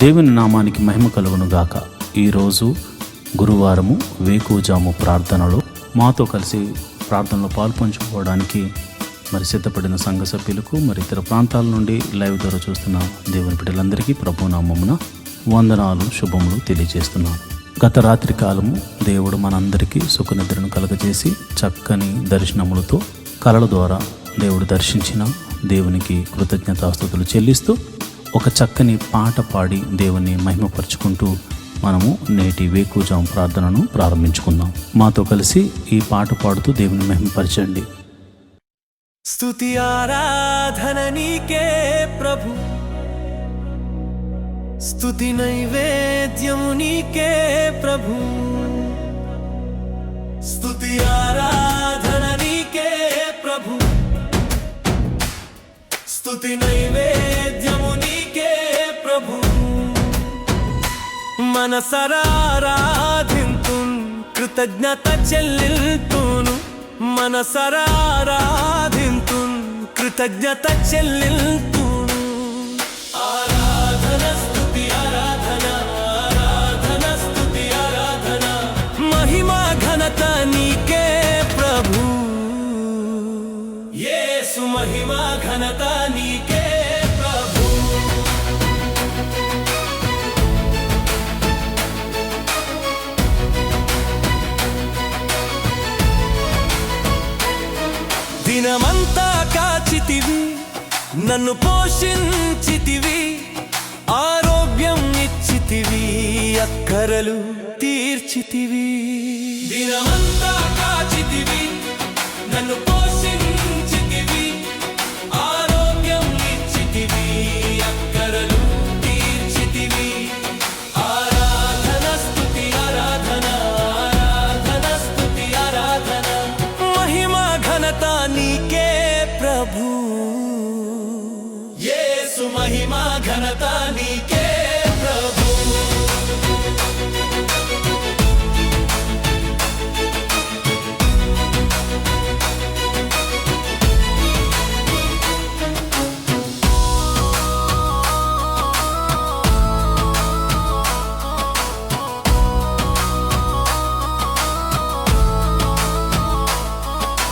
దేవుని నామానికి మహిమ కలుగును గాక. ఈరోజు గురువారము వేకువజాము ప్రార్థనలో మాతో కలిసి ప్రార్థనలో పాల్పంచుకోవడానికి సిద్ధపడిన సంఘ సభ్యులకు ఇతర ప్రాంతాల నుండి లైవ్ ద్వారా చూస్తున్న దేవుని బిడ్డలందరికీ ప్రభు నామమున వందనాలు, శుభములు తెలియజేస్తున్నాను. గత రాత్రి కాలము దేవుడు మనందరికీ సుఖనిద్రను కలగజేసి చక్కని దర్శనములతో కలల ద్వారా దేవుడు దర్శించిన దేవునికి కృతజ్ఞతాస్తుతులు చెల్లిస్తూ ఒక చక్కని పాట పాడి దేవుని మహిమపరుచుకుంటూ మనము నేటి వేకువజాము ప్రార్థనను ప్రారంభించుకుందాం. మాతో కలిసి ఈ పాట పాడుతూ దేవుని మహిమపరచండి. స్తుతి ఆరాధన నీకే ప్రభు, స్తుతి నైవేద్యము నీకే ప్రభు, స్తుతి ఆరాధన నీకే ప్రభు, స్తుతి నైవేద్యము నీకే ప్రభు. మనసరారాధింతున్ కృతజ్ఞత చెల్లిల్తును, మనసరారాధింతున్ కృతజ్ఞత చెల్లిల్తును. ఆరాధన స్తుతి ఆరాధన, ఆరాధన స్తుతి ఆరాధన, మహిమా ఘనత నీకే ప్రభు. యేసు మహిమా ఘనత నీకే ప్రభు. దినమంతా కాచితివి, నన్ను పోషించితివి, ఆరోగ్యం ఇచ్చితివి, అక్కరలు తీర్చితివి. దినమంతా కాచితివి, నన్ను పోషించితివి, ఆరోగ్యం ఇచ్చితివి, అక్కరలు తీర్చితివి. ఆరాధన స్తుతి ఆరాధన, ఆరాధన స్తుతి ఆరాధన, మహిమా ఘనత నీకే ప్రభు. యేసు మహిమా ఘనత నీకే ప్రభు.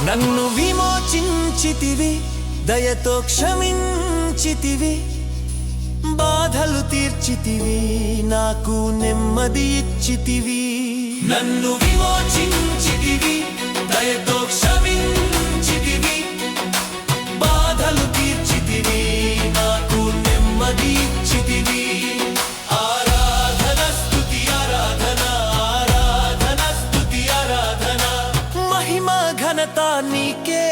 నన్ను విమోచించితివి, దయతో క్షమించితివి, బాధలు తీర్చితివి, నాకు నెమ్మది ఇచ్చితివి. నన్ను విమోచించితివి, దయతో క్షమించితివి, బాధలు తీర్చితివి, నాకు నెమ్మది ఇచ్చితివి. ఆరాధన స్తుతి ఆరాధన, ఆరాధన స్తుతి ఆరాధన, మహిమా ఘనత నీకే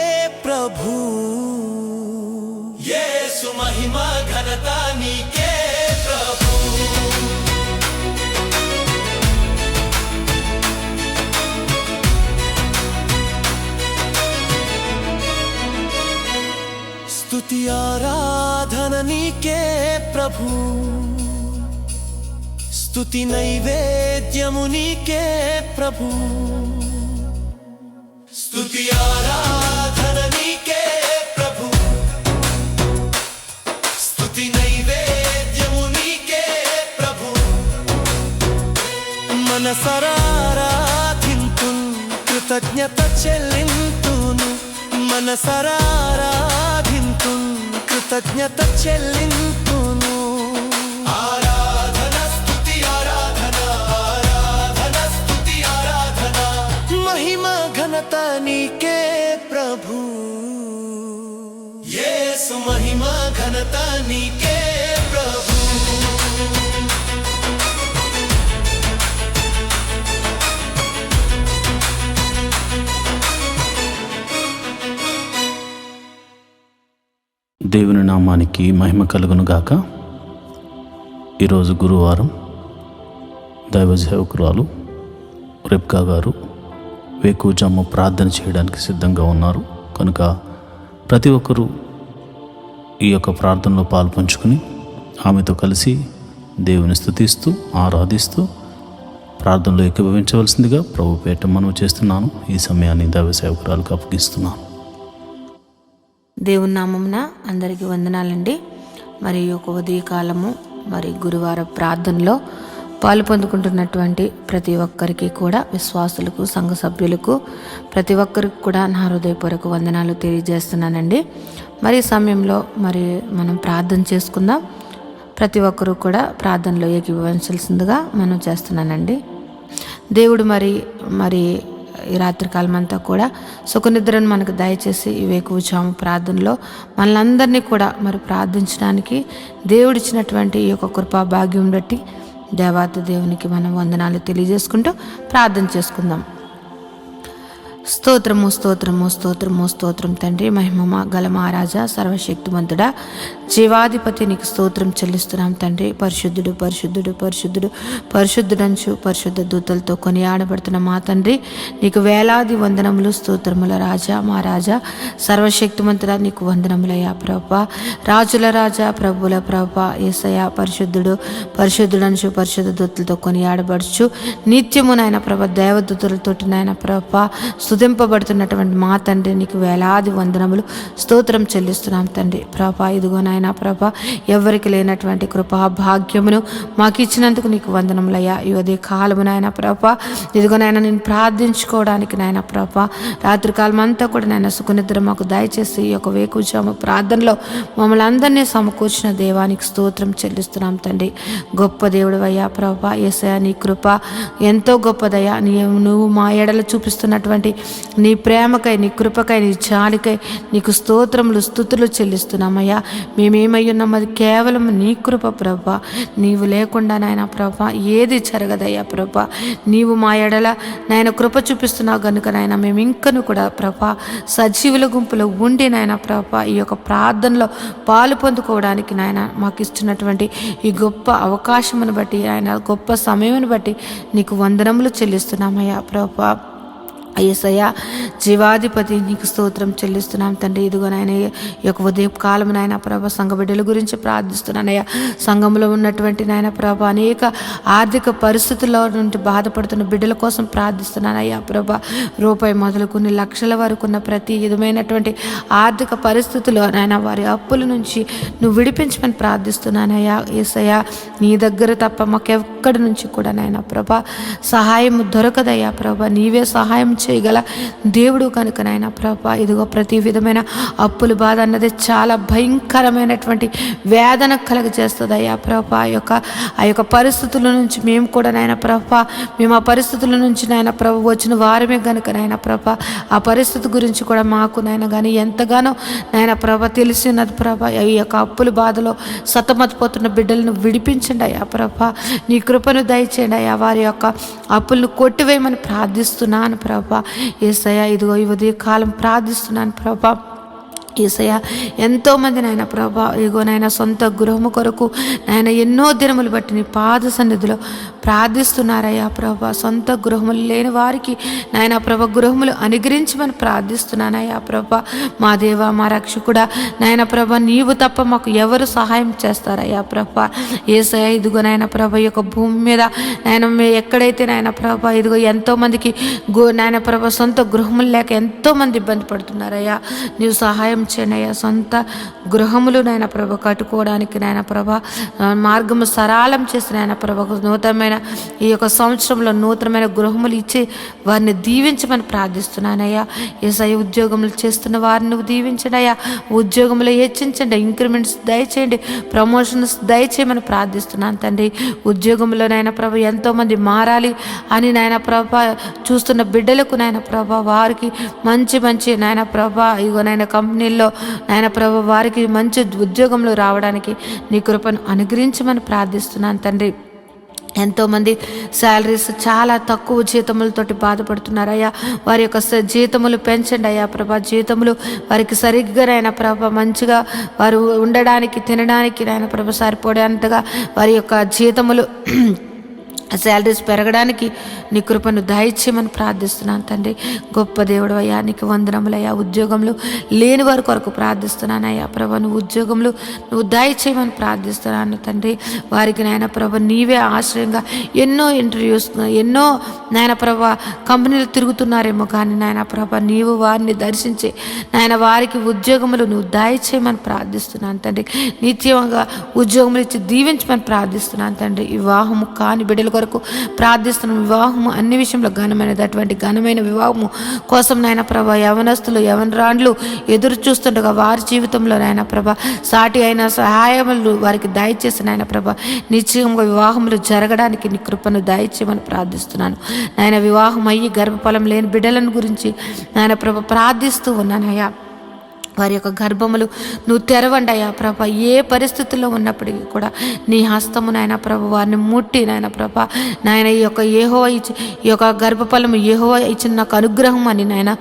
ప్రభు. యేసు మహిమా ఘనత నీకే ప్రభు. స్తుతి ఆరాధన నీకే ప్రభు, స్తుతి నైవేద్యము నీకే ప్రభు, స్తుతి ఆరాధన నీకే ప్రభు, స్తుతి నైవేద్యము నీకే ప్రభు. మనసరారాధింతున్ కృతజ్ఞత చెల్లింతును, మనసరారాధింతున్ కృతజ్ఞత చెల్లింతును. ఆరాధన స్తుతి ఆరాధన, ఆరాధన స్తుతి ఆరాధన, మహిమా ఘనత నీకే ప్రభు. యేసు మహిమా ఘనత నీకే ప్రభు. దేవుని నామానికి మహిమ కలుగును గాక. ఈరోజు గురువారం దైవ సేవకురాలు రెబ్కా గారు వేకువజాము ప్రార్థన చేయడానికి సిద్ధంగా ఉన్నారు కనుక ప్రతి ఒక్కరూ ఈ యొక్క ప్రార్థనలో పాల్పంచుకుని ఆమెతో కలిసి దేవుని స్తుతిస్తూ ఆరాధిస్తూ ప్రార్థనలో ఏకీభవించవలసిందిగా ప్రభు పేట మనవి చేస్తున్నాను. ఈ సమయాన్ని దైవ సేవకురాలకు అప్పగిస్తున్నాను. దేవుని నామమున అందరికీ వందనాలండి. మరి ఒక ఉదయకాలము మరి గురువారం ప్రార్థనలో పాలు పొందుకుంటున్నటువంటి ప్రతి ఒక్కరికి కూడా, విశ్వాసులకు, సంఘ సభ్యులకు, ప్రతి ఒక్కరికి కూడా నా హృదయపూర్వక వందనాలు తెలియజేస్తున్నానండి. మరి ఈ సమయంలో మరి మనం ప్రార్థన చేసుకుందాం. ప్రతి ఒక్కరూ కూడా ప్రార్థనలో ఏకీభవించాల్సిందిగా మనం చేస్తున్నానండి. దేవుడు మరి ఈ రాత్రికాలం అంతా కూడా సుఖనిద్రను మనకు దయచేసి ఈ వేకువజాము ప్రార్థనలో మనలందరినీ కూడా మరి ప్రార్థించడానికి దేవుడిచ్చినటువంటి ఈ యొక్క కృపా భాగ్యం బట్టి దేవాతి దేవునికి మనం వందనాలు తెలియజేసుకుంటూ ప్రార్థన చేసుకుందాం. స్తోత్రము స్తోత్రము స్తోత్రము స్తోత్రం తండ్రి, మహిమ గల మహారాజా, సర్వశక్తిమంతుడా, జీవాధిపతి, నీకు స్తోత్రం చెల్లిస్తున్నాం తండ్రి. పరిశుద్ధుడు పరిశుద్ధుడు పరిశుద్ధుడు పరిశుద్ధుడంచు పరిశుద్ధ దూతలతో కొనియాడబడుతున్న మా తండ్రి, నీకు వేలాది వందనములు, స్తోత్రముల రాజా, మా రాజా, సర్వశక్తిమంతుడా, నీకు వందనములయ్యా ప్రభా. రాజుల రాజా, ప్రభుల ప్రభా, యేసయ్యా పరిశుద్ధుడు పరిశుద్ధుడంచు పరిశుద్ధ దూతలతో కొనియాడబడుచు నిత్యము నాయన ప్రభ దేవదూతలతోటి నాయన ప్రభా స్తుతింపబడుతున్నటువంటి మా తండ్రి, నీకు వేలాది వందనములు, స్తోత్రం చెల్లిస్తున్నాం తండ్రి. ప్రభా ఇదిగో నాయన ప్రభా, ఎవరికి లేనటువంటి కృపా భాగ్యమును మాకు ఇచ్చినందుకు నీకు వందనములయ్యా. ఈ ఉదయ కాలము నాయన ప్రభా, ఇదిగో నాయన నేను ప్రార్థించుకోవడానికి నాయన ప్రభా రాత్రికాలం అంతా కూడా నాయన సుఖనిద్ర మాకు దయచేసి ఈ యొక్క వేకువజాము ప్రార్థనలో మమ్మల్ని అందరినీ సమకూర్చిన దేవానికి స్తోత్రం చెల్లిస్తున్నాం తండ్రి. గొప్ప దేవుడు అయ్యా ప్రభా, యేసయ్యా నీ కృప ఎంతో గొప్పదయ్యా. నువ్వు మా ఎడల చూపిస్తున్నటువంటి నీ ప్రేమకై, నీ కృపకై, నీ జాలికై నీకు స్తోత్రములు స్తుతులు చెల్లిస్తున్నామయ్యా. మేమేమై ఉన్నాం అది కేవలం నీ కృప ప్రభా. నీవు లేకుండా నాయన ప్రభా ఏది జరగదయ్యా ప్రభా. నీవు మా ఎడల నాయన కృప చూపిస్తున్నావు కనుక నాయన మేము ఇంకను కూడా ప్రభా సజీవుల గుంపులో ఉండి నాయన ప్రభా ఈ యొక్క ప్రార్థనలో పాలు పొందుకోవడానికి నాయన మాకు ఇస్తున్నటువంటి ఈ గొప్ప అవకాశమును బట్టి, ఆయన గొప్ప సమయమును బట్టి నీకు వందనములు చెల్లిస్తున్నామయ్యా ప్రభా. యేసయ్యా జీవాధిపతి, నీకు స్తోత్రం చెల్లిస్తున్నాం తండ్రి. ఇదిగో నాయన ఈ యొక్క ఉదయం కాలం నాయన ప్రభ సంఘ బిడ్డల గురించి ప్రార్థిస్తున్నానయ్యా. సంఘంలో ఉన్నటువంటి నాయన ప్రభ అనేక ఆర్థిక పరిస్థితుల్లో నుండి బాధపడుతున్న బిడ్డల కోసం ప్రార్థిస్తున్నానయ్యా ప్రభ. రూపాయి మొదలుకొని లక్షల వరకు ఉన్న ప్రతి విధమైనటువంటి ఆర్థిక పరిస్థితుల్లో నాయన వారి అప్పుల నుంచి నువ్వు విడిపించమని ప్రార్థిస్తున్నానయ్యా. యేసయ్యా నీ దగ్గర తప్ప మాకెక్కడి నుంచి కూడా నాయన ప్రభ సహాయం దొరకదయ్యా ప్రభ. నీవే సహాయం చేయగల దేవుడు కనుక నాయన ప్రభా ఇదిగో ప్రతి విధమైన అప్పుల బాధ అన్నది చాలా భయంకరమైనటువంటి వేదన కలగజేస్తుంది అయ్యా ప్రభా. ఆ యొక్క పరిస్థితుల నుంచి మేము కూడా నాయన ప్రభా, మేము ఆ పరిస్థితుల నుంచి నాయన ప్రభు వచ్చిన వారమే కనుక నాయన ప్రభా ఆ పరిస్థితి గురించి కూడా మాకు నాయన కానీ ఎంతగానో నాయన ప్రభ తెలిసి ఉన్నది ప్రభా. ఈ యొక్క అప్పుల బాధలో సతమతపోతున్న బిడ్డలను విడిపించండి అయ్యా ప్రభా. నీ కృపను దయచేయండి అయ్యా. వారి యొక్క అప్పులను కొట్టివేయమని ప్రార్థిస్తున్నాను ప్రభా. యేసయ్యా ఇదిగో ఈ ఉదయ కాలం ప్రార్థిస్తున్నాను ప్రభా. యేసయ్యా ఎంతోమంది నాయన ప్రభా ఇదిగో నాయన సొంత గృహము కొరకు నాయన ఎన్నో దినములు బట్టి నీ పాద సన్నిధిలో ప్రార్థిస్తున్నారయ్యా ప్రభా. సొంత గృహములు లేని వారికి నాయన ప్రభ గృహములు అనుగ్రహించమని ప్రార్థిస్తున్నానయ్యా ప్రభా. మా దేవ మా రక్షకుడా నాయన ప్రభ నీవు తప్ప మాకు ఎవరు సహాయం చేస్తారయ్యా ప్రభా. యేసయ్యా ఇదిగో నాయన ప్రభ ఈ యొక్క భూమి మీద నాయన ఎక్కడైతే నాయన ప్రభ ఇదిగో ఎంతోమందికి నాయన ప్రభ సొంత గృహములు లేక ఎంతోమంది ఇబ్బంది పడుతున్నారయ్యా. నీవు సహాయం చేయండియ్యా. సొంత గృహములు నాయన ప్రభ కట్టుకోవడానికి నాయన ప్రభ మార్గము సరళం చేసిన నాయన ప్రభ నూతనమైన ఈ యొక్క సంవత్సరంలో నూతనమైన గృహములు ఇచ్చి వారిని దీవించమని ప్రార్థిస్తున్నానయ్యా. యేసయ్య ఉద్యోగములు చేస్తున్న వారిని నువ్వు దీవించండి అయ్యా. ఉద్యోగములు హెచ్చించండి, ఇంక్రిమెంట్స్ దయచేయండి, ప్రమోషన్స్ దయచేయమని ప్రార్థిస్తున్నాను తండ్రి. ఉద్యోగంలో నాయన ప్రభ ఎంతోమంది మారాలి అని నాయన ప్రభ చూస్తున్న బిడ్డలకు నాయన ప్రభ వారికి మంచి మంచి నాయన ప్రభ ఇగో నాయన కంపెనీల్లో నాయన ప్రభ వారికి మంచి ఉద్యోగంలో రావడానికి నీ కృపను అనుగ్రహించమని ప్రార్థిస్తున్నాను తండ్రి. ఎంతోమంది శాలరీస్ చాలా తక్కువ జీతములతోటి బాధపడుతున్నారయ్యా. వారి యొక్క జీతములు పెంచండి అయ్యా ప్రభా. జీతములు వారికి సరిగ్గా నాయన ప్రభ మంచిగా వారు ఉండడానికి తినడానికి నాయన ప్రభ సరిపోయేంతగా వారి యొక్క జీతములు శాలరీస్ పెరగడానికి నీ కృపను దయచేయమని ప్రార్థిస్తున్నాను తండ్రి. గొప్ప దేవుడు అయ్యా, నీకు వందనములయ్యా. ఉద్యోగంలో లేని వారి కొరకు ప్రార్థిస్తున్నానయ్యా ప్రభా. నువ్వు ఉద్యోగంలో నువ్వు దయచేయమని ప్రార్థిస్తున్నాను తండ్రి. వారికి నాయన ప్రభా నీవే ఆశ్రయంగా ఎన్నో ఇంటర్వ్యూస్, ఎన్నో నాయన ప్రభా కంపెనీలు తిరుగుతున్నారేమో కానీ నాయన ప్రభా నీవు వారిని దర్శించి నాయన వారికి ఉద్యోగములు నువ్వు దయచేయమని ప్రార్థిస్తున్నాను తండ్రి. నిత్యంగా ఉద్యోగములు ఇచ్చి దీవించమని ప్రార్థిస్తున్నాను తండ్రి. వివాహము కాని బిడ్డల కొరకు ప్రార్థిస్తున్నాను. వివాహము అన్ని విషయంలో ఘనమైనది. అటువంటి ఘనమైన వివాహము కోసం నాయన ప్రభా యవనస్తులు యవనరాండ్లు ఎదురు చూస్తుండగా వారి జీవితంలో నాయన ప్రభా సాటి అయిన సహాయములు వారికి దయచేసి నాయన ప్రభా నిశ్చయంగా వివాహములు జరగడానికి నీ కృపను దయచేయమని ప్రార్థిస్తున్నాను నాయన. వివాహం అయ్యి గర్భఫలం లేని బిడ్డలను గురించి నాయన ప్రభా ప్రార్థిస్తూ ఉన్నానయ్యా. వారి యొక్క గర్భములు నువ్వు తెరవండి అయ్యా ప్రభా. ఏ పరిస్థితుల్లో ఉన్నప్పటికీ కూడా నీ హస్తము నాయన ప్రభా వారిని ముట్టి నాయన ప్రభా నాయన ఈ యొక్క గర్భఫలము యెహోవా ఇచ్చిన నాకు అనుగ్రహం అని నాయన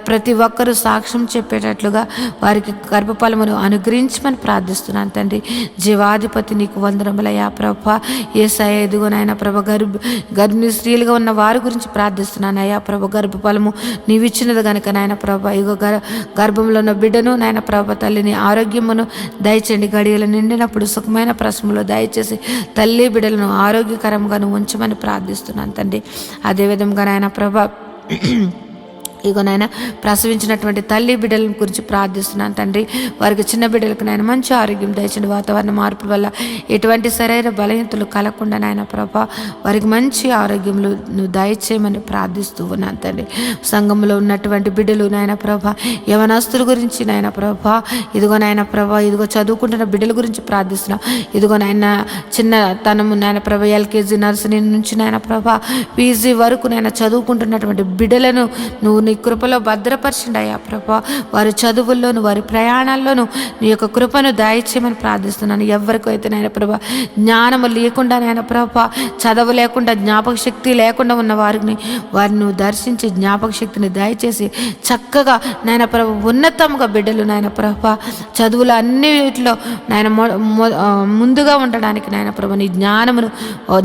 ప్రతి ఒక్కరూ సాక్ష్యం చెప్పేటట్లుగా వారికి గర్భఫలమును అనుగ్రహించమని ప్రార్థిస్తున్నాను తండ్రి. జీవాధిపతి నీకు వందనములయ్యా ప్రభా. యేసయ్యా ఎదుగో నాయన ప్రభా గర్భిణీ స్త్రీలుగా ఉన్న వారి గురించి ప్రార్థిస్తున్నాను అయ్యా ప్రభా. గర్భఫలము నీవు ఇచ్చినది కనుక నాయన ప్రభా ఇగో గర్భంలో ఉన్న బిడ్డను నాయన ప్రభా తల్లిని ఆరోగ్యమును దయచేయండి. గడియలు నిండినప్పుడు సుఖమైన ప్రశ్నలో దయచేసి తల్లి బిడ్డలను ఆరోగ్యకరంగా ఉంచమని ప్రార్థిస్తున్నాను తండ్రి. అదేవిధంగా నాయన ప్రభా ఇగో నాయన ప్రసవించినటువంటి తల్లి బిడ్డల గురించి ప్రార్థిస్తున్నాను తండ్రి. వారికి చిన్న బిడ్డలకు నాయన మంచి ఆరోగ్యం దయచండి. వాతావరణ మార్పుల వల్ల ఎటువంటి శరీర బలహీనతలు కలగకుండా నాయన ప్రభా వారికి మంచి ఆరోగ్యంలో నువ్వు దయచేయమని ప్రార్థిస్తూ ఉన్నాను తండ్రి. సంఘంలో ఉన్నటువంటి బిడ్డలు నాయన ప్రభా యవనస్తుల గురించి నాయన ప్రభా ఇదిగో నాయన ప్రభా ఇదిగో చదువుకుంటున్న బిడ్డల గురించి ప్రార్థిస్తున్నాం. ఇదిగో నాయన చిన్నతనము నాయన ప్రభా ఎల్కేజీ నర్సరీ నుంచి నాయన ప్రభా పీజీ వరకు నాయన చదువుకుంటున్నటువంటి బిడ్డలను నువ్వు నీ కృపలో భద్రపరచండి అయ్యా ప్రభా. వారి చదువుల్లోను వారి ప్రయాణాల్లోనూ నీ యొక్క కృపను దయచేయమని ప్రార్థిస్తున్నాను. ఎవరికైతే నాయన ప్రభా జ్ఞానము లేకుండా నాయన ప్రభా చదువు లేకుండా జ్ఞాపక శక్తి లేకుండా ఉన్న వారిని నువ్వు దర్శించి జ్ఞాపక శక్తిని దయచేసి చక్కగా నాయన ప్రభా ఉన్నతంగా బిడ్డలు నాయన ప్రభా చదువులు అన్నిటిలో నాయన ముందుగా ఉండడానికి నాయన ప్రభా నీ జ్ఞానమును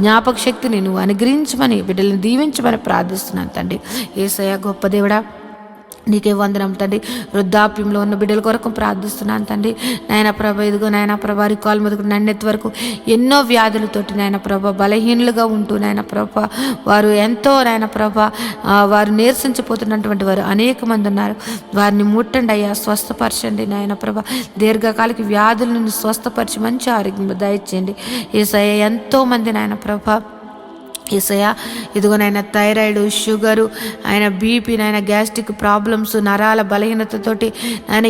జ్ఞాపక శక్తిని నువ్వు అనుగ్రహించమని బిడ్డలను దీవించమని ప్రార్థిస్తున్నాను తండ్రి. యేసయ్యా గొప్ప దేవుడా నీకే వందనం తండ్రి. వృద్ధాప్యంలో ఉన్న బిడ్డల కొరకు ప్రార్థిస్తున్నాను తండ్రి. నాయన ప్రభ ఇదిగో నాయన ప్రభ కాలు మొదలు నన్నెత్తి వరకు ఎన్నో వ్యాధులతోటి నాయన ప్రభ బలహీనులుగా ఉంటూ నాయన ప్రభ వారు ఎంతో నాయన ప్రభ వారు నీరసించిపోతున్నటువంటి వారు అనేక మంది ఉన్నారు. వారిని ముట్టండి అయ్యా, స్వస్థపరచండి నాయన ప్రభ. దీర్ఘకాలిక వ్యాధులను స్వస్థపరిచి మంచి ఆరోగ్యం దయచేయండి. యేసయ్యా ఎంతో మంది నాయన ప్రభ యేసయ్యా ఇదిగో నాయన థైరాయిడ్, షుగరు, ఆయన బీపీ, నాయన గ్యాస్ట్రిక్ ప్రాబ్లమ్స్, నరాల బలహీనతతోటి ఆయన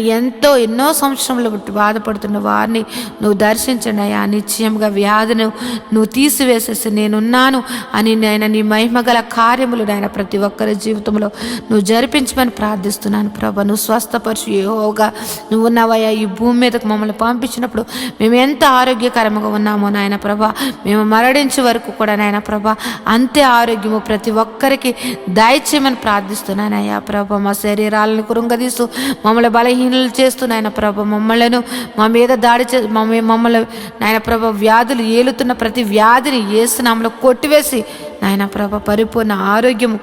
ఎన్నో సంవత్సరంలో బాధపడుతున్న వారిని నువ్వు దర్శించండి అయ్యా. నిశ్చయంగా వ్యాధిని నువ్వు తీసివేసేసి నేనున్నాను అని నాయన నీ మహిమగల కార్యములు నాయన ప్రతి ఒక్కరి జీవితంలో నువ్వు జరిపించమని ప్రార్థిస్తున్నాను ప్రభా. నువ్వు స్వస్థపరిచి యెహోవాగా నువ్వు ఉన్నావయ్యా. ఈ భూమి మీదకు మమ్మల్ని పంపించినప్పుడు మేము ఎంత ఆరోగ్యకరంగా ఉన్నామో నాయన ప్రభా, మేము మరణించే వరకు కూడా నాయన ప్రభా అంతే ఆరోగ్యము ప్రతి ఒక్కరికి దయచేయమని ప్రార్థిస్తున్నానయ్యా ప్రభా. మా శరీరాలను కృంగదీస్తూ మమ్మల్ని బలహీనలు చేస్తున్నాయన ప్రభా. మా మీద దాడి మమ్మల్ని నాయన ప్రభా వ్యాధులు ఏలుతున్న ప్రతి వ్యాధిని యేసు నామములో కొట్టివేసి నాయన ప్రభా పరిపూర్ణ ఆరోగ్యము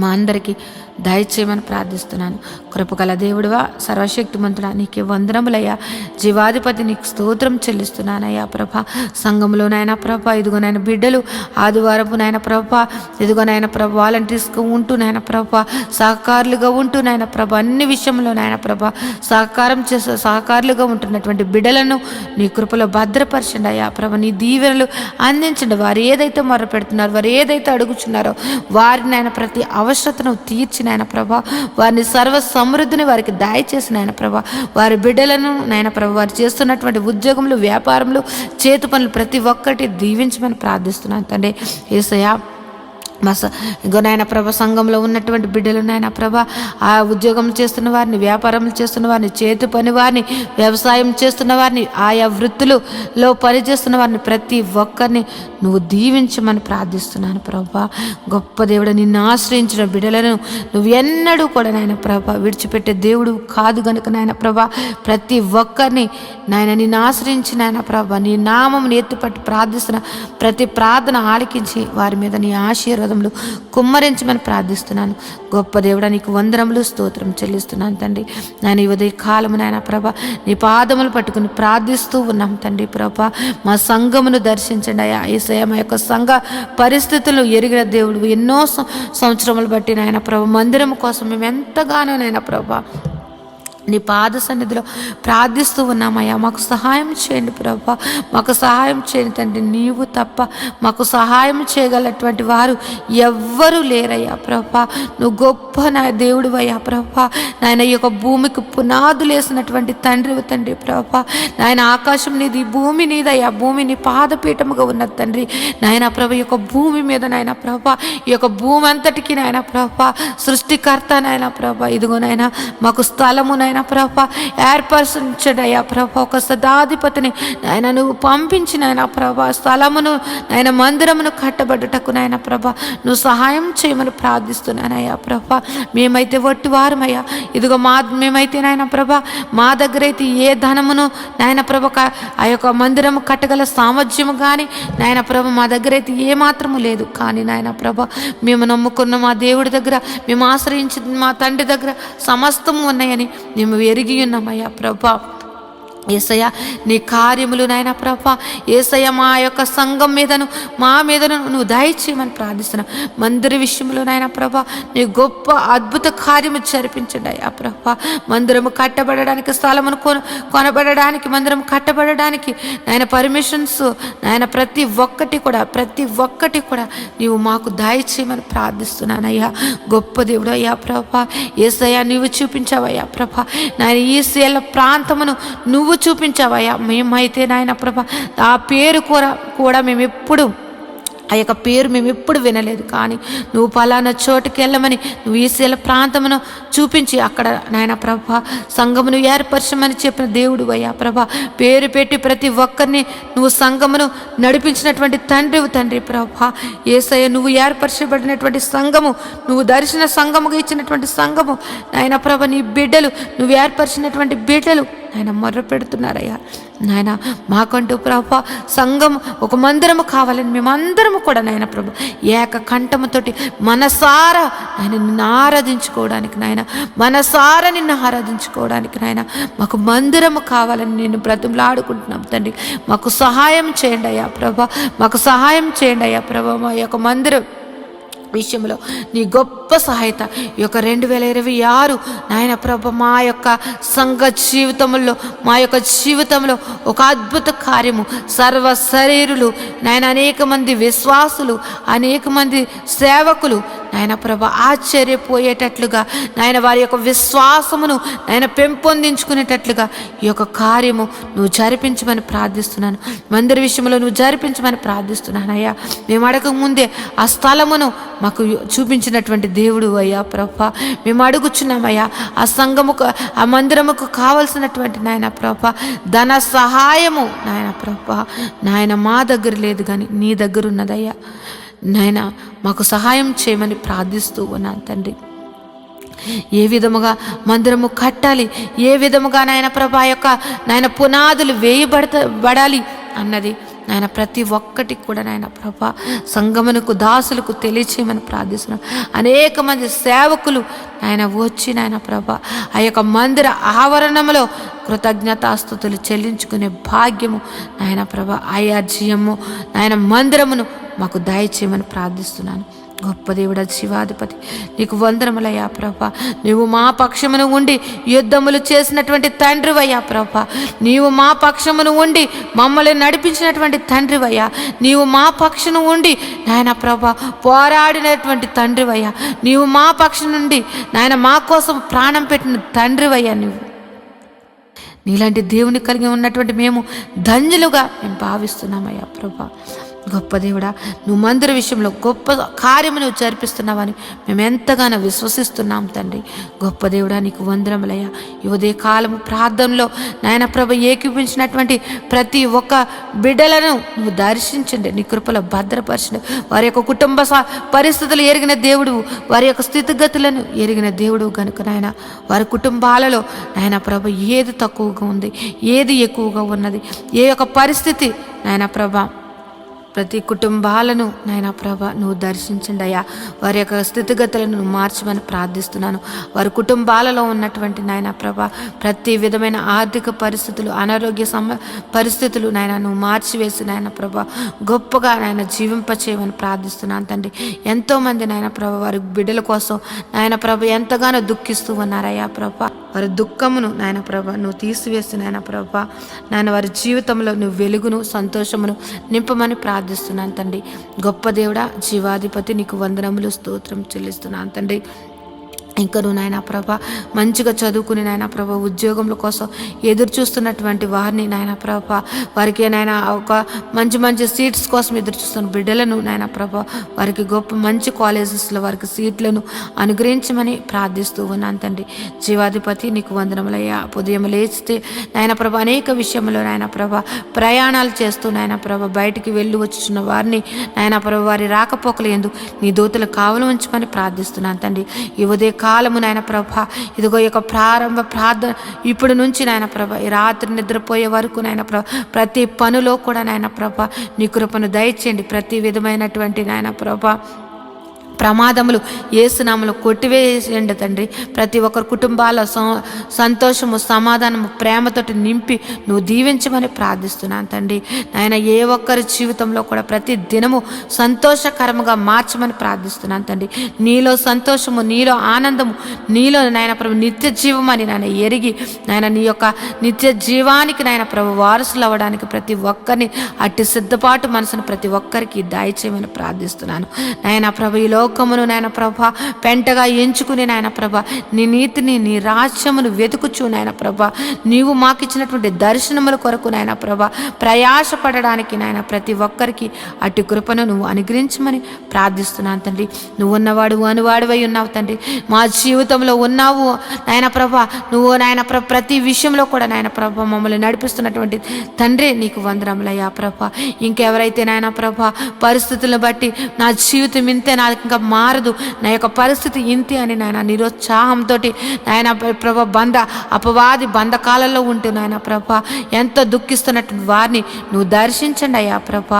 మా అందరికీ దయచేయమని ప్రార్థిస్తున్నాను. కృపగల దేవుడువా, సర్వశక్తిమంతుడా, నీకే వందనములయ్యా. జీవాధిపతి నీకు స్తోత్రం చెల్లిస్తున్నానయ్యా ప్రభా. సంఘంలో నాయన ప్రభా ఇదిగో నాయన బిడ్డలు ఆదివారపు నాయన ప్రభా ఇదిగో నాయన ప్రభా వాలంటీర్స్గా ఉంటూ నాయన ప్రభా సహకారులుగా ఉంటూ నాయన ప్రభా అన్ని విషయంలో నాయన ప్రభా సహకారులుగా ఉంటున్నటువంటి బిడ్డలను నీ కృపలో భద్రపరచండి అయ్యా ప్రభా. నీ దీవెనలు అందించండి. వారు ఏదైతే మొర పెడుతున్నారో, వారు ఏదైతే అడుగుచున్నారో వారిని నాయన ప్రతి అవసరతను తీర్చిన నాయన ప్రభా వారిని సర్వ సమృద్ధిని వారికి దయచేసిన నాయన ప్రభా. వారి బిడ్డలను నాయన ప్రభా వారు చేస్తున్నటువంటి ఉద్యోగములు, వ్యాపారములు, చేతి పనులు ప్రతి ఒక్కటి దీవించమని ప్రార్థిస్తున్నాను తండ్రి. యేసయ్యా ఇంకో నాయన ప్రభ సంఘంలో ఉన్నటువంటి బిడ్డలు నాయన ప్రభ ఆ ఉద్యోగం చేస్తున్న వారిని, వ్యాపారం చేస్తున్న వారిని, చేతి పని వారిని, వ్యవసాయం చేస్తున్న వారిని, ఆయా వృత్తులలో పనిచేస్తున్న వారిని ప్రతి ఒక్కరిని నువ్వు దీవించమని ప్రార్థిస్తున్నాను ప్రభా. గొప్ప దేవుడు, నిన్ను ఆశ్రయించిన బిడ్డలను నువ్వు ఎన్నడూ కూడా నాయన ప్రభ విడిచిపెట్టే దేవుడు కాదు గనుక నాయన ప్రభ ప్రతి ఒక్కరిని నాయన నిన్ను ఆశ్రయించి నాయన ప్రభ నీ నామమును ఎత్తుపట్టి ప్రార్థిస్తున్న ప్రతి ప్రార్థన ఆలకించి వారి మీద నీ ఆశీర్వాదం ఆశీర్వాదములు కుమ్మరించమని ప్రార్థిస్తున్నాను. గొప్ప దేవుడా నీకు వందనములు స్తోత్రం చెల్లిస్తున్నాను తండ్రి. నేను ఈ ఉదయ కాలము నాయన ప్రభా నీ పాదములు పట్టుకుని ప్రార్థిస్తూ ఉన్నాం తండ్రి. ప్రభా మా సంఘమును దర్శించండి అయ్యా. యేసయ్య మా యొక్క సంఘ పరిస్థితులు ఎరిగిన దేవుడు. ఎన్నో సంవత్సరములు బట్టి నాయన ప్రభా మందిరం కోసం మేము ఎంతగానో నాయన ప్రభా నీ పాద సన్నిధిలో ప్రార్థిస్తూ ఉన్నామయ్యా. మాకు సహాయం చేయండి ప్రభా, మాకు సహాయం చేయండి తండ్రి. నీవు తప్ప మాకు సహాయం చేయగలటువంటి వారు ఎవ్వరూ లేరయ్యా ప్రభా. నువ్వు గొప్ప నా దేవుడు అయ్యా ప్రభా. నాయన ఈ యొక్క భూమికి పునాదులు వేసినటువంటి తండ్రి ప్రభా. నాయన ఆకాశం నీది, భూమి నీదయ్యా. భూమి నీ పాదపీఠముగా ఉన్నది తండ్రి. నాయన ప్రభా ఈ యొక్క భూమి మీద నాయన ప్రభా ఈ యొక్క భూమి అంతటికి నాయన ప్రభా సృష్టికర్త నాయన ప్రభా. ఇదిగో నాయన మాకు స్థలము నాయన ప్రభా ఏర్పరచండి అయ్యా ప్రభా. ఒక సదాధిపతిని నాయన నువ్వు పంపించి నాయన ప్రభా స్థలమును నాయన మందిరమును కట్టబడ్డటకు నాయన ప్రభా నువ్వు సహాయం చేయమని ప్రార్థిస్తున్నానయ్యా ప్రభా. మేమైతే వట్టివారమయ్యా. ఇదిగో మేమైతే నాయన ప్రభా మా దగ్గర అయితే ఏ ధనమును నాయన ప్రభా ఆ యొక్క మందిరము కట్టగల సామర్థ్యము కానీ నాయన ప్రభా మా దగ్గర అయితే ఏ మాత్రము లేదు. కానీ నాయన ప్రభా మేము నమ్ముకున్న మా దేవుడి దగ్గర, మేము ఆశ్రయించిన మా తండ్రి దగ్గర సమస్తము ఉన్నాయని మేము ఎరిగి ఉన్నామయ్యా ప్రభా. యేసయ్య నీ కార్యములు నాయన ప్రభా యేసయ్య మా యొక్క సంఘం మీదను మా మీదను నువ్వు దయచేయమని ప్రార్థిస్తున్నాం. మందిర విషయంలో నాయన ప్రభా నీ గొప్ప అద్భుత కార్యము జరిపించండి అయ్యా ప్రభా. మందిరము కట్టబడడానికి, స్థలమును కొనబడడానికి, మందిరం కట్టబడడానికి నాయన పర్మిషన్స్ నాయన ప్రతి ఒక్కటి కూడా నీవు మాకు దయచేయమని ప్రార్థిస్తున్నానయ్యా. గొప్ప దేవుడు అయ్యా ప్రభా. యేసయ్య నీవు చూపించావయ్యా ప్రభా. నాయన ఈ శీల ప్రాంతమును నువ్వు చూపించావయ్యా. మేమైతే నాయన ప్రభా ఆ పేరు కూడా మేము ఎప్పుడు ఆ యొక్క పేరు మేము ఎప్పుడు వినలేదు. కానీ నువ్వు పలానా చోటుకి వెళ్ళమని నువ్వు ఈ శీల ప్రాంతమును చూపించి అక్కడ నాయన ప్రభా సంఘమును ఏర్పరచమని చెప్పిన దేవుడు అయ్యా ప్రభా. పేరు పెట్టి ప్రతి ఒక్కరిని నువ్వు సంఘమును నడిపించినటువంటి తండ్రి ప్రభా. యేసయ్య నువ్వు ఏర్పరచబడినటువంటి సంఘము, నువ్వు దర్శన సంఘముగా ఇచ్చినటువంటి సంఘము నాయన ప్రభా నీ బిడ్డలు, నువ్వు ఏర్పరిచినటువంటి బిడ్డలు నాయన మొర్ర పెడుతున్నారయ్యా. నాయన మాకంటూ ప్రభా సంఘం ఒక మందిరము కావాలని మేమందరము కూడా నాయన ప్రభా ఏక కంఠముతోటి మనసారా ఆయన నిన్ను ఆరాధించుకోవడానికి నాయన మాకు మందిరము కావాలని నేను బ్రతిమలాడుకుంటున్నాం తండ్రి. మాకు సహాయం చేయండి అయ్యా ప్రభా, మాకు సహాయం చేయండి అయ్యా ప్రభా. మా యొక్క మందిరం విషయంలో నీ గొప్ప సహాయత ఈ యొక్క 2026 నాయన ప్రభ మా యొక్క సంఘ జీవితంలో ఒక అద్భుత కార్యము, సర్వ శరీరులు నాయన అనేక మంది విశ్వాసులు, అనేక మంది సేవకులు నాయన ప్రభ ఆశ్చర్యపోయేటట్లుగా నాయన వారి యొక్క విశ్వాసమును నాయన పెంపొందించుకునేటట్లుగా ఈ యొక్క కార్యము నువ్వు జరిపించమని ప్రార్థిస్తున్నాను. మందిర విషయంలో నువ్వు జరిపించమని ప్రార్థిస్తున్నాను అయ్యా. మేము అడగక ముందే ఆ స్థలమును మాకు చూపించినటువంటి దేవుడు అయ్యా ప్రభా. మేము అడుగుచున్నామయ్యా ఆ సంఘముకు, ఆ మందిరముకు కావలసినటువంటి నాయన ప్రభా ధన సహాయము నాయన ప్రభా నాయన మా దగ్గర లేదు కానీ నీ దగ్గర ఉన్నదయ్యా. నాయన మాకు సహాయం చేయమని ప్రార్థిస్తూ ఉన్నాను తండ్రి. ఏ విధముగా మందిరము కట్టాలి, ఏ విధముగా నాయన ప్రభా యొక్క నాయన పునాదులు వేయబడాలి అన్నది నాయన ప్రతి ఒక్కటికి కూడా నాయన ప్రభా సంగమునకు దాసులకు తెలియచేయమని ప్రార్థిస్తున్నాను. అనేక మంది సేవకులు నాయన వచ్చి నాయన ప్రభా ఆ యొక్క మందిర ఆవరణంలో కృతజ్ఞతాస్తుతులు చెల్లించుకునే భాగ్యము నాయన ప్రభా ఆయార్జీయము నాయన మందిరమును మాకు దయచేయమని ప్రార్థిస్తున్నాను. గొప్ప దేవుడా శివాధిపతి నీకు వందనములయ్యా ప్రభా. నీవు మా పక్షమును ఉండి యుద్ధములు చేసినటువంటి తండ్రివయ్యా ప్రభా. నీవు మా పక్షమును ఉండి మమ్మల్ని నడిపించినటువంటి తండ్రివయ్యా. నీవు మా పక్షమును ఉండి నాయన ప్రభా పోరాడినటువంటి తండ్రివయ్యా. నీవు మా పక్షం నుండి నాయన మా కోసం ప్రాణం పెట్టిన తండ్రివయ్యా. నీలాంటి దేవుని కలిగి ఉన్నటువంటి మేము ధన్యులుగా మేము భావిస్తున్నామయ్యా ప్రభా. గొప్ప దేవుడా నువ్వు మందిర విషయంలో గొప్ప కార్యము నువ్వు జరిపిస్తున్నావని మేము ఎంతగానో విశ్వసిస్తున్నాం తండ్రి. గొప్ప దేవుడా నీకు వందనములయ్యా. ఈ ఉదయ కాలము ప్రార్థనలో నాయన ప్రభ ఏకీపించినటువంటి ప్రతి ఒక్క బిడ్డలను నువ్వు దర్శించండి, నీ కృపలో భద్రపరచండి. వారి యొక్క కుటుంబ పరిస్థితులు ఎరిగిన దేవుడు, వారి యొక్క స్థితిగతులను ఎరిగిన దేవుడు కనుక నాయన వారి కుటుంబాలలో నాయన ప్రభ ఏది తక్కువగా ఉంది, ఏది ఎక్కువగా ఉన్నది, ఏ యొక్క పరిస్థితి నాయన ప్రభ ప్రతి కుటుంబాలను నాయన ప్రభ నువ్వు దర్శించండి అయ్యా. వారి యొక్క స్థితిగతులను నువ్వు మార్చమని ప్రార్థిస్తున్నాను. వారి కుటుంబాలలో ఉన్నటువంటి నాయన ప్రభ ప్రతి విధమైన ఆర్థిక పరిస్థితులు, అనారోగ్య పరిస్థితులు నాయన నువ్వు మార్చివేసి నాయన ప్రభ గొప్పగా నాయన జీవింపచేయమని ప్రార్థిస్తున్నాను తండ్రి. ఎంతోమంది నాయన ప్రభ వారి బిడ్డల కోసం నాయన ప్రభ ఎంతగానో దుఃఖిస్తూ ఉన్నారయ్యా ప్రభ. వారి దుఃఖమును నాయన ప్రభ నువ్వు తీసివేసి నాయన ప్రభ నాయన వారి జీవితంలో నువ్వు వెలుగును, సంతోషమును నింపమని ప్రార్థిస్తున్నాను తండ్రి. గొప్ప దేవుడా, జీవాధిపతి, నీకు వందనములు, స్తోత్రం చెల్లిస్తున్నాను తండ్రి. ఇంకను నాయన ప్రభ మంచిగా చదువుకుని నాయన ప్రభ ఉద్యోగముల కోసం ఎదురు చూస్తున్నటువంటి వారిని నాయన ప్రభ వారికి నాయన ఒక మంచి సీట్స్ కోసం ఎదురు చూస్తున్న బిడ్డలను నాయన ప్రభ వారికి గొప్ప మంచి కాలేజెస్లో వారికి సీట్లను అనుగ్రహించమని ప్రార్థిస్తూ ఉన్నాను తండ్రి. జీవాధిపతి, నీకు వందనములయ్యా. ఉదయం లేచితే నాయన ప్రభ అనేక విషయంలో నాయన ప్రభ ప్రయాణాలు చేస్తూ నాయన ప్రభ బయటికి వెళ్ళి వచ్చుచున్న వారిని నాయన ప్రభ వారి రాకపోకలు ఎందు నీ దూతలు కావలు ఉంచమని ప్రార్థిస్తున్నాను తండ్రి. ఈ ఉదయ కాలము నాయన ప్రభ ఇదిగో ఈ యొక్క ప్రారంభ ప్రార్థన ఇప్పుడు నుంచి నాయన ప్రభ ఈ రాత్రి నిద్రపోయే వరకు నాయన ప్రభ ప్రతి పనిలో కూడా నాయన ప్రభ నీ కృపను దయచేయండి. ప్రతి విధమైనటువంటి నాయన ప్రభ ప్రమాదములు యేసునామములో కొట్టివేయండి తండ్రి. ప్రతి ఒక్కరి కుటుంబాల సంతోషము, సమాధానము, ప్రేమతోటి నింపి నువ్వు దీవించమని ప్రార్థిస్తున్నాను తండ్రి. నాయన ఏ ఒక్కరి జీవితంలో కూడా ప్రతి దినము సంతోషకరముగా మార్చమని ప్రార్థిస్తున్నాను తండ్రి. నీలో సంతోషము, నీలో ఆనందము, నీలో నాయన ప్రభు నిత్య జీవమని నాయన ఎరిగి నాయన నీ యొక్క నిత్య జీవానికి నాయన ప్రభు వారసులు అవ్వడానికి ప్రతి ఒక్కరిని అట్టి సిద్ధపాటు మనసును ప్రతి ఒక్కరికి దయచేయమని ప్రార్థిస్తున్నాను నాయన ప్రభు. ఈ లోకమును నాయన ప్రభ పెంటగా ఎంచుకుని నాయన ప్రభ నీ నీతిని, నీ రాజ్యమును వెతుకుచు నాయన ప్రభ నీవు మాకు ఇచ్చినటువంటి దర్శనముల కొరకు నాయన ప్రభ ప్రయాసపడడానికి నాయన ప్రతి ఒక్కరికి అటు కృపను నువ్వు అనుగ్రహించమని ప్రార్థిస్తున్నాను తండ్రి. నువ్వు ఉన్నవాడు అనువాడివై ఉన్నావు తండ్రి. మా జీవితంలో ఉన్నావు నాయన ప్రభ. నువ్వు నాయన ప్రభ ప్రతి విషయంలో కూడా నాయన ప్రభ మమ్మల్ని నడిపిస్తున్నటువంటి తండ్రి నీకు వందనములయ్యా ప్రభ. ఇంకెవరైతే నాయన ప్రభ పరిస్థితులను బట్టి నా జీవితం ఇంతే, నా ఇంకా మారదు, నా యొక్క పరిస్థితి ఇంతే అని నాయన నిరుత్సాహంతో నాయన ప్రభ అపవాది బంధకాలలో ఉంటూ నాయన ప్రభ ఎంతో దుఃఖిస్తున్నట్టు వారిని నువ్వు దర్శించండి అయ్యా ప్రభ.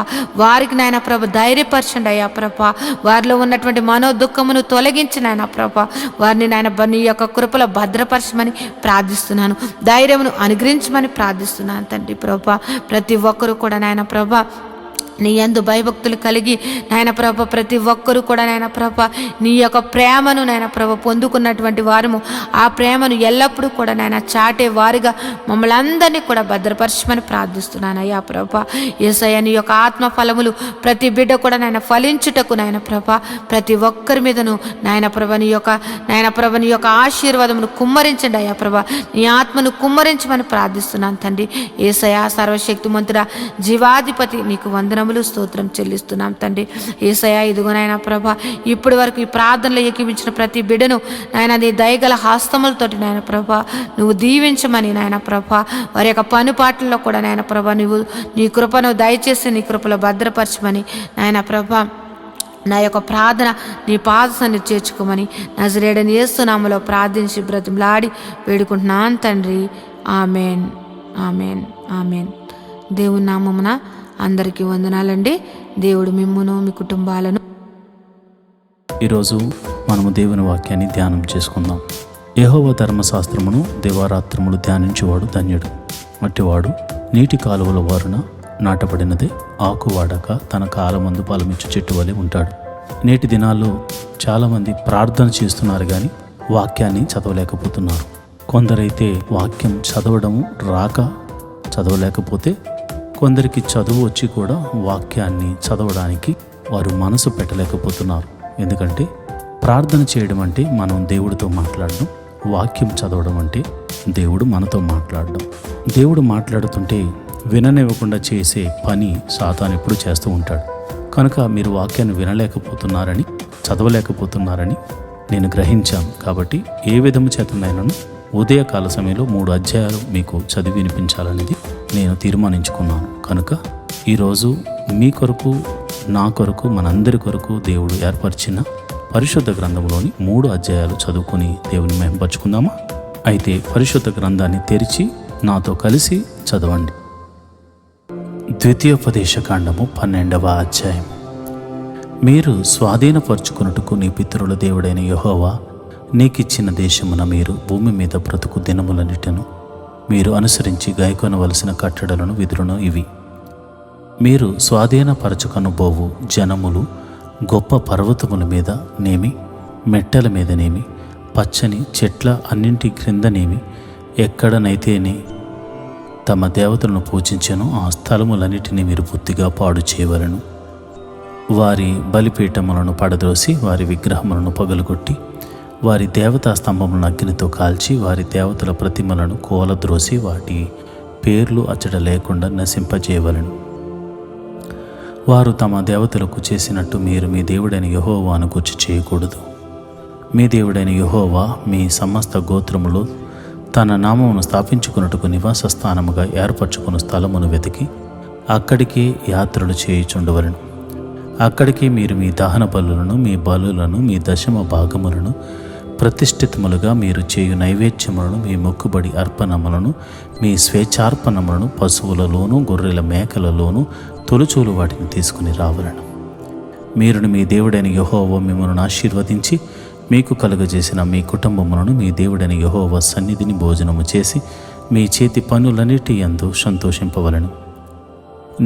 వారికి నాయన ప్రభ ధైర్యపరచండి అయ్యా ప్రభ. వారిలో ఉన్నటువంటి మనోదుఃఖమును తొలగించి నాయన ప్రభ వారిని నాయన నీ యొక్క కృపలో భద్రపరచమని ప్రార్థిస్తున్నాను. ధైర్యమును అనుగ్రహించమని ప్రార్థిస్తున్నాను తండ్రి ప్రభ. ప్రతి ఒక్కరూ కూడా నాయన ప్రభ నీ యందు భయభక్తులు కలిగి నాయన ప్రభ ప్రతి ఒక్కరూ కూడా నాయన ప్రభ నీ యొక్క ప్రేమను నాయన ప్రభ పొందుకున్నటువంటి వారము ఆ ప్రేమను ఎల్లప్పుడూ కూడా నాయన చాటే వారిగా మమ్మల్ని అందరినీ కూడా భద్రపరచమని ప్రార్థిస్తున్నాను అయ్యా ప్రభ. యేసయ్య నీ యొక్క ఆత్మ ఫలములు ప్రతి బిడ్డ కూడా నాయన ఫలించుటకు నాయన ప్రభ ప్రతి ఒక్కరి మీదను నాయన ప్రభ నీ యొక్క ఆశీర్వాదమును కుమ్మరించండి అయ్యా ప్రభ. నీ ఆత్మను కుమ్మరించమని ప్రార్థిస్తున్నాను తండ్రి. యేసయ్య సర్వశక్తిమంతుడా, జీవాధిపతి, నీకు వందనములు, స్తోత్రం చెల్లిస్తున్నాం తండ్రి. యేసయ్య ఇదిగో నాయన ప్రభ ఇప్పటి వరకు ఈ ప్రార్థనలో ఏకీవించిన ప్రతి బిడ్డను నాయన నీ దయగల హస్తములతోటి నాయన ప్రభ నువ్వు దీవించమని నాయన ప్రభ వారి యొక్క పనిపాట్లలో కూడా నాయన ప్రభ నువ్వు నీ కృపను దయచేసి నీ కృపలో భద్రపరచమని నాయన ప్రభ నా యొక్క ప్రార్థన నీ పాదసన్ని చేర్చుకోమని నజరేయుడైన యేసు నామములో ప్రార్థించి బ్రతిమలాడి వేడుకుంటున్నాను తండ్రి. Amen, amen, amen. దేవుని నామమున అందరికీ వందనాలండి. దేవుడు మిమ్మును మీ కుటుంబాలను. ఈరోజు మనము దేవుని వాక్యాన్ని ధ్యానం చేసుకుందాం. యెహోవా ధర్మశాస్త్రమును దివారాత్రములు ధ్యానించేవాడు ధన్యుడు. మట్టివాడు నీటి కాలువల వారున నాటబడినదే ఆకువాడక తన కాలమందు ఫలమిచ్చు చెట్టు వలె ఉంటాడు. నేటి దినాల్లో చాలామంది ప్రార్థన చేస్తున్నారు కానీ వాక్యాన్ని చదవలేకపోతున్నారు. కొందరైతే వాక్యం చదవడము రాక చదవలేకపోతే, కొందరికి చదువు వచ్చి కూడా వాక్యాన్ని చదవడానికి వారు మనసు పెట్టలేకపోతున్నారు. ఎందుకంటే ప్రార్థన చేయడం అంటే మనం దేవుడితో మాట్లాడడం, వాక్యం చదవడం అంటే దేవుడు మనతో మాట్లాడడం. దేవుడు మాట్లాడుతుంటే విననివ్వకుండా చేసే పని సాతాను ఎప్పుడు చేస్తూ ఉంటాడు. కనుక మీరు వాక్యాన్ని వినలేకపోతున్నారని, చదవలేకపోతున్నారని నేను గ్రహించాను. కాబట్టి ఏ విధము చేతనైనాను ఉదయకాల సమయంలో 3 అధ్యాయాలు మీకు చదివి వినిపించాలనేది నేను తీర్మానించుకున్నాను. కనుక ఈరోజు మీ కొరకు, నా కొరకు, మనందరి కొరకు దేవుడు ఏర్పరిచిన పరిశుద్ధ గ్రంథంలోని 3 అధ్యాయాలు చదువుకుని దేవుని మహిమపరుచుకుందామా? అయితే పరిశుద్ధ గ్రంథాన్ని తెరిచి నాతో కలిసి చదవండి. ద్వితీయోపదేశకాండము 12వ అధ్యాయం. మీరు స్వాధీనపరుచుకున్నట్టుకు నీ పితరుల దేవుడైన యెహోవా నీకిచ్చిన దేశమున మీరు భూమి మీద బ్రతుకు దినములన్నిటను మీరు అనుసరించి గైకొనవలసిన కట్టడలను విధులను ఇవి. మీరు స్వాధీనపరచుకొనబోవు జనములు గొప్ప పర్వతముల మీద నేమి, మెట్టల మీదనేమి, పచ్చని చెట్ల అన్నింటి క్రిందనేమి, ఎక్కడనైతేనే తమ దేవతలను పూజించెను ఆ స్థలములన్నిటినీ మీరు పూర్తిగా పాడు చేయవలను. వారి బలిపీఠములను పడద్రోసి వారి విగ్రహములను పగలగొట్టి వారి దేవతా స్తంభములను అగ్నితో కాల్చి వారి దేవతల ప్రతిమలను కోలద్రోసి వాటి పేర్లు అచ్చట లేకుండా నశింపజేయవలను. వారు తమ దేవతలకు చేసినట్టు మీరు మీ దేవుడైన యెహోవాను గూర్చి చేయకూడదు. మీ దేవుడైన యెహోవా మీ సమస్త గోత్రములో తన నామమును స్థాపించుకున్నట్టుకు నివాస స్థానముగా ఏర్పరచుకున్న స్థలమును వెతికి అక్కడికి యాత్రలు చేయుచుండవలను. అక్కడికి మీరు మీ దహన బలులను, మీ బలులను, మీ దశమ భాగములను, ప్రతిష్ఠితములుగా మీరు చేయు నైవేద్యములను, మీ మొక్కుబడి అర్పణములను, మీ స్వేచ్ఛార్పణములను, పశువులలోను గొర్రెల మేకలలోను తొలుచూలు వాటిని తీసుకుని రావలను. మీరును మీ దేవుడైన యెహోవా మిమ్మల్ని ఆశీర్వదించి మీకు కలుగజేసిన మీ కుటుంబములను మీ దేవుడైన యెహోవా సన్నిధిని భోజనము చేసి మీ చేతి పనులన్నిటి యందు సంతోషింపవలను.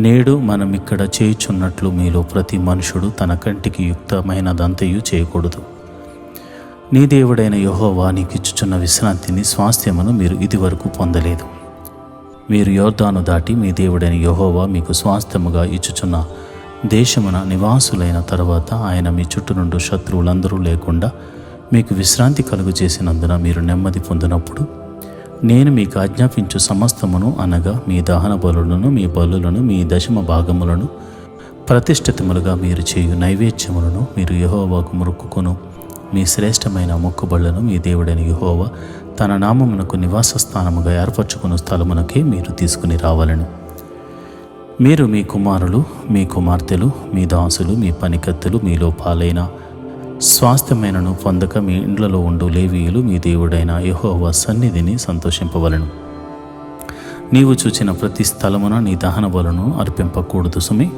నేడు మనం ఇక్కడ చేయుచున్నట్లు మీలో ప్రతి మనుషుడు తన కంటికి యుక్తమైనదంతయు చేయకూడదు. నీ దేవుడైన యెహోవా నీకిచ్చుచున్న విశ్రాంతిని, స్వాస్థ్యమును మీరు ఇదివరకు పొందలేదు. మీరు యోర్దాను దాటి మీ దేవుడైన యెహోవా మీకు స్వాస్థ్యముగా ఇచ్చుచున్న దేశమున నివాసులైన తర్వాత ఆయన మీ చుట్టూ నుండి శత్రువులందరూ లేకుండా మీకు విశ్రాంతి కలుగు చేసినందున మీరు నెమ్మది పొందినప్పుడు నేను మీకు ఆజ్ఞాపించు సమస్తమును అనగా మీ దహన బలులను, మీ బలులను, మీ దశమ భాగములను, ప్రతిష్ఠితములుగా మీరు చేయు నైవేద్యములను, మీరు యెహోవాకు మొక్కుకొను మీ శ్రేష్టమైన మొక్కుబళ్లను మీ దేవుడైన యెహోవా తన నామమునకు నివాస స్థానముగా ఏర్పరచుకున్న స్థలమునకే మీరు తీసుకుని రావాలను. మీరు మీ కుమారులు, మీ కుమార్తెలు, మీ దాసులు, మీ పనికత్తెలు మీలో పాలైన స్వాస్థ్యమైనను పొందక మీ ఇండ్లలో ఉండు లేవీయులు మీ దేవుడైన యెహోవా సన్నిధిని సంతోషింపవలను. నీవు చూచిన ప్రతి స్థలమున నీ దహన బలును అర్పింపకూడదు సుమి.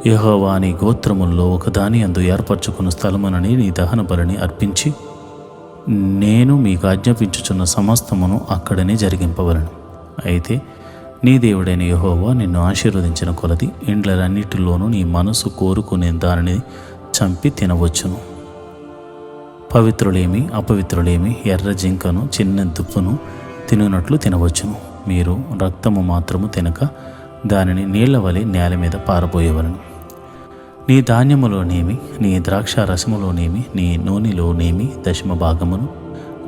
యెహోవా నీ గోత్రముల్లో ఒకదాని అందు ఏర్పరచుకున్న స్థలమునని నీ దహన బలిని అర్పించి నేను మీకు ఆజ్ఞాపించుచున్న సమస్తమును అక్కడనే జరిగింపవలను. అయితే నీ దేవుడైన యెహోవా నిన్ను ఆశీర్వదించిన కొలది ఇండ్లన్నిటిలోనూ నీ మనసు కోరుకునే దానిని చంపి తినవచ్చును. పవిత్రులేమి అపవిత్రులేమి ఎర్ర జింకను చిన్న దుప్పును తినునట్లు తినవచ్చును. మీరు రక్తము మాత్రము తినక దానిని నీళ్ల వలె నేల మీద పారబోయవలను. నీ ధాన్యములోనేమి, నీ ద్రాక్ష రసములోనేమి, నీ నూనెలోనేమి దశమ భాగమును,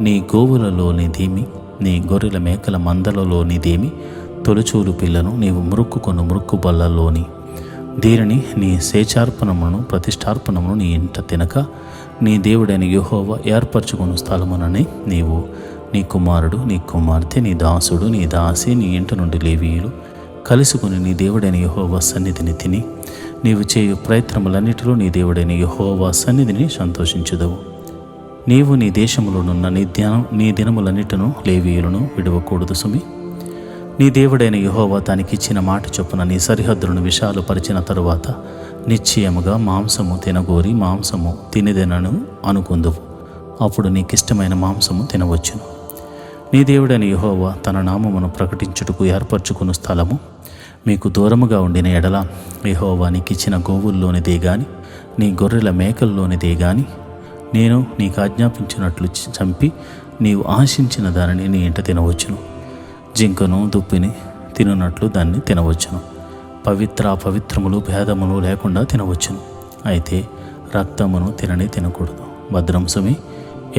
నీ గోవులలోనిదేమి, నీ గొర్రెల మేకల మందలలోనిదేమి తొలుచూలు పిల్లను నీవు మురుక్కుకొను మురుక్కు బల్లలోని దీనిని నీ స్వేచ్ఛార్పణమును ప్రతిష్టార్పణమును నీ ఇంట తినక నీ దేవుడైన యెహోవా ఏర్పరచుకున్న స్థలమునని నీవు, నీ కుమారుడు, నీ కుమార్తె, నీ దాసుడు, నీ దాసి, నీ ఇంట నుండి లేవీయులు కలుసుకుని నీ దేవుడైన యెహోవా సన్నిధిని తిని నీవు చేయు ప్రయత్నములన్నిటిలో నీ దేవుడైన యెహోవా సన్నిధిని సంతోషించుదవు. నీవు నీ దేశములోనున్న నీ దినములన్నిటిను లేవీయులను విడవకూడదు సుమి. నీ దేవుడైన యెహోవా తనకిచ్చిన మాట చొప్పున నీ సరిహద్దులను విశాలు పరిచిన తరువాత నిశ్చయముగా మాంసము తినగోరి మాంసము తినిదెనను అనుకుందువు. అప్పుడు నీకిష్టమైన మాంసము తినవచ్చును. నీ దేవుడైన యెహోవా తన నామమును ప్రకటించుటకు ఏర్పరచుకున్న స్థలము మీకు దూరముగా ఉండిన ఎడల యెహోవా నీకిచ్చిన గోవుల్లోనిదే గాని నీ గొర్రెల మేకల్లోనిదే గాని నేను నీకు ఆజ్ఞాపించినట్లు చంపి నీవు ఆశించిన దానిని నీ ఇంట తినవచ్చును. జింకను దుప్పిని తినున్నట్లు దాన్ని తినవచ్చును. పవిత్రములు భేదములు లేకుండా తినవచ్చును. అయితే రక్తమును తినకూడదు. భద్రంశమే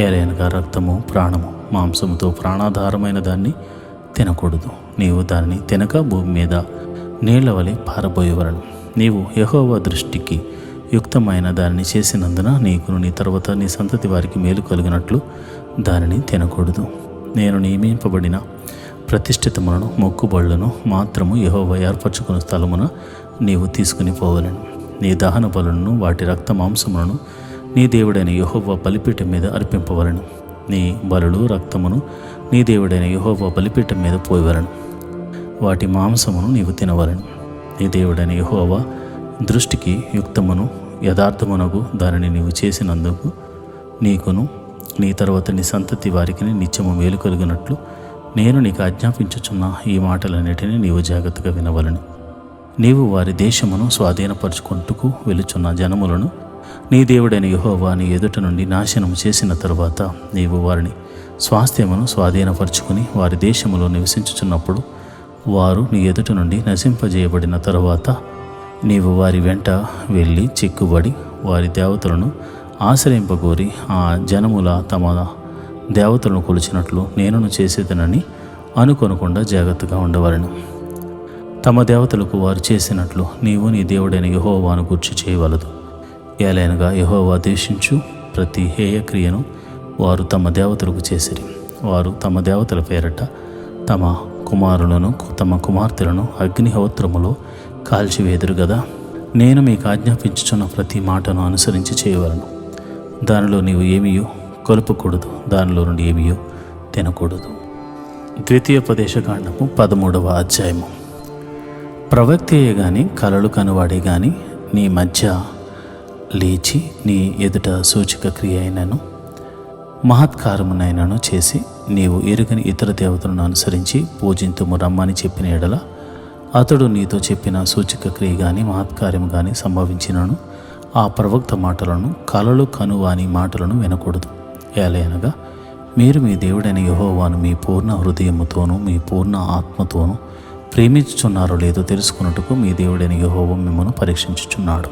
ఏలైనగా రక్తము ప్రాణము, మాంసముతో ప్రాణాధారమైన దాన్ని తినకూడదు. నీవు దానిని తినక భూమి మీద నీళ్ల వలె పారబోయేవలను. నీవు యెహోవా దృష్టికి యుక్తమైన దానిని చేసినందున నీకును నీ తర్వాత నీ సంతతి వారికి మేలు కలిగినట్లు దానిని తినకూడదు. నేను నియమింపబడిన ప్రతిష్ఠితములను మొక్కుబళ్లను మాత్రము యెహోవా ఏర్పరచుకున్న స్థలమున నీవు తీసుకుని పోవలను. నీ దహన బలులను వాటి రక్త మాంసములను నీ దేవుడైన యెహోవా బలిపీఠం మీద అర్పింపవలను. నీ బలులు రక్తమును నీ దేవుడైన యెహోవా బలిపీఠం మీద పోయవలను. వాటి మాంసమును నీవు తినవలను. నీ దేవుడైన యెహోవా దృష్టికి యుక్తమును యథార్థమునగు దానిని నీవు చేసినందుకు నీకును నీ తర్వాత నీ సంతతి వారికి నిత్యము మేలు కలిగినట్లు నేను నీకు ఆజ్ఞాపించుచున్న ఈ మాటలన్నిటినీ నీవు జాగ్రత్తగా వినవలను. నీవు వారి దేశమును స్వాధీనపరుచుకుంటూ వెలుచున్న జనములను నీ దేవుడైన యెహోవా నీ ఎదుట నుండి నాశనము చేసిన తరువాత నీవు వారిని స్వాస్థ్యమును స్వాధీనపరుచుకుని వారి దేశములో నివసించుచున్నప్పుడు వారు నీ ఎదుట నుండి నశింపజేయబడిన తరువాత నీవు వారి వెంట వెళ్ళి చిక్కుబడి వారి దేవతలను ఆశ్రయింపగోరి ఆ జనముల తమ దేవతలను కొలిచినట్లు నేనును చేసేదనని అనుకొనకుండా జాగ్రత్తగా ఉండవలను. తమ దేవతలకు వారు చేసినట్లు నీవు నీ దేవుడైన యెహోవాను గూర్చి చేయవలదు. ఏలైనగా యెహోవా ద్వేషించు ప్రతి హేయక్రియను వారు తమ దేవతలకు చేసిరి. వారు తమ దేవతల పేరట తమ కుమారులను తమ కుమార్తెలను అగ్నిహోత్రములో కాల్చివేదురు గదా. నేను మీకు ఆజ్ఞాపించుచున్న ప్రతి మాటను అనుసరించి చేయవలను. దానిలో నీవు ఏమీయో కొలుపకూడదు, దానిలో నుండి ఏమీయో తినకూడదు. ద్వితీయోపదేశకాండము 13వ అధ్యాయము. ప్రవక్తయే గాని కలలు కనువాడే గాని నీ మధ్య లేచి నీ ఎదుట సూచక క్రియ అయినను మహత్కారమునైనను చేసి నీవు ఎరుగని ఇతర దేవతలను అనుసరించి పూజింతుము రమ్మని చెప్పిన ఎడల అతడు నీతో చెప్పిన సూచక క్రియ కానీ మహత్కార్యము కానీ సంభవించినను ఆ ప్రవక్త మాటలను కలలు కనువాని మాటలను వినకూడదు. ఏలయనగా మీరు మీ దేవుడైన యెహోవాను మీ పూర్ణ హృదయముతోనూ మీ పూర్ణ ఆత్మతోనూ ప్రేమించుచున్నారో లేదో తెలుసుకున్నట్టుకు మీ దేవుడైన యెహోవా మిమ్మల్ని పరీక్షించుచున్నాడు.